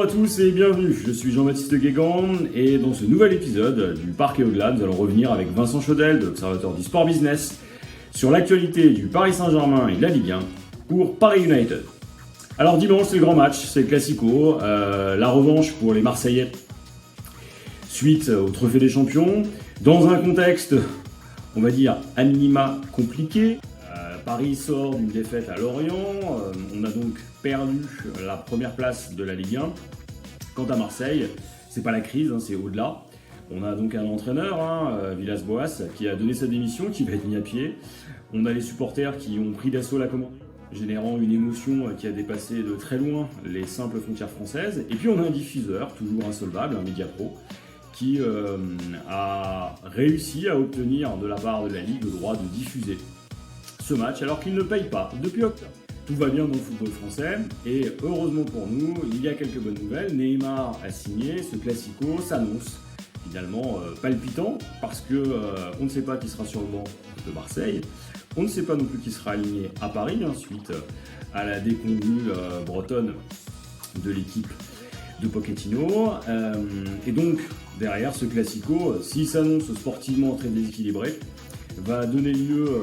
Bonjour à tous et bienvenue, je suis Jean-Baptiste Guégan et dans ce nouvel épisode du Parc et au-delà, nous allons revenir avec Vincent Chaudel de l'Observatoire du Sport Business sur l'actualité du Paris Saint-Germain et de la Ligue 1 pour Paris United. Alors dimanche c'est le grand match, c'est le Classico, la revanche pour les Marseillais suite au Trophée des Champions, dans un contexte, on va dire, à minima compliqué. Paris sort d'une défaite à Lorient, on a donc perdu la première place de la Ligue 1. Quant à Marseille, c'est pas la crise, c'est au-delà. On a donc un entraîneur, Villas-Boas, qui a donné sa démission, qui va être mis à pied. On a les supporters qui ont pris d'assaut la commande, générant une émotion qui a dépassé de très loin les simples frontières françaises. Et puis on a un diffuseur, toujours insolvable, un Mediapro, qui a réussi à obtenir de la part de la Ligue le droit de diffuser ce match alors qu'il ne paye pas depuis octobre. Tout va bien dans le football français et heureusement pour nous, il y a quelques bonnes nouvelles. Neymar a signé, ce Classico s'annonce finalement palpitant parce que on ne sait pas qui sera sur le banc de Marseille, on ne sait pas non plus qui sera aligné à Paris suite à la déconvenue bretonne de l'équipe de Pochettino. Et donc derrière ce Classico, s'il s'annonce sportivement très déséquilibré, va donner lieu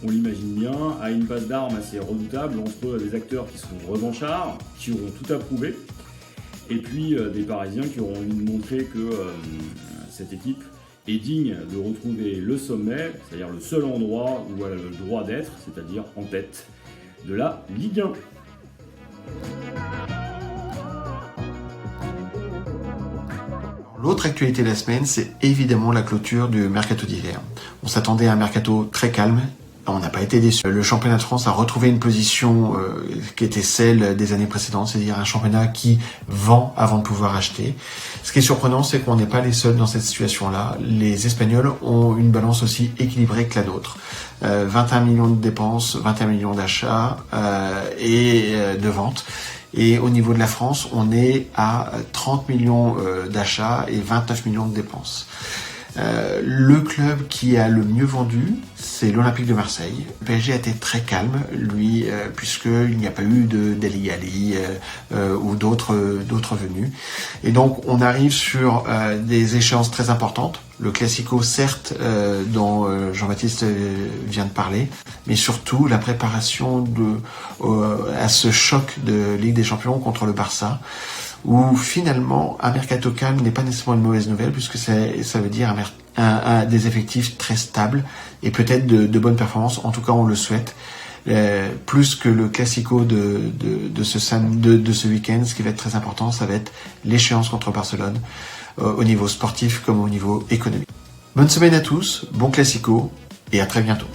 on l'imagine bien, à une passe d'armes assez redoutable entre des acteurs qui seront revanchards, qui auront tout approuvé, et puis des Parisiens qui auront envie de montrer que cette équipe est digne de retrouver le sommet, c'est-à-dire le seul endroit où elle a le droit d'être, c'est-à-dire en tête de la Ligue 1. L'autre actualité de la semaine, c'est évidemment la clôture du mercato d'hiver. On s'attendait à un mercato très calme. On n'a pas été déçus. Le championnat de France a retrouvé une position qui était celle des années précédentes, c'est-à-dire un championnat qui vend avant de pouvoir acheter. Ce qui est surprenant, c'est qu'on n'est pas les seuls dans cette situation-là. Les Espagnols ont une balance aussi équilibrée que la nôtre. 21 millions de dépenses, 21 millions d'achats et de ventes. Et au niveau de la France, on est à 30 millions d'achats et 29 millions de dépenses. Le club qui a le mieux vendu, c'est l'Olympique de Marseille. Le PSG a été très calme, lui, puisqu'il n'y a pas eu de Dele Alli ou d'autres venus. Et donc, on arrive sur des échéances très importantes. Le Classico, certes, dont Jean-Baptiste vient de parler, mais surtout la préparation à ce choc de Ligue des Champions contre le Barça, où finalement un mercato calme n'est pas nécessairement une mauvaise nouvelle, puisque ça veut dire des effectifs très stables et peut-être de bonnes performances. En tout cas, on le souhaite. Plus que le Classico de ce week-end, ce qui va être très important, ça va être l'échéance contre Barcelone, au niveau sportif comme au niveau économique. Bonne semaine à tous, bon Classico et à très bientôt.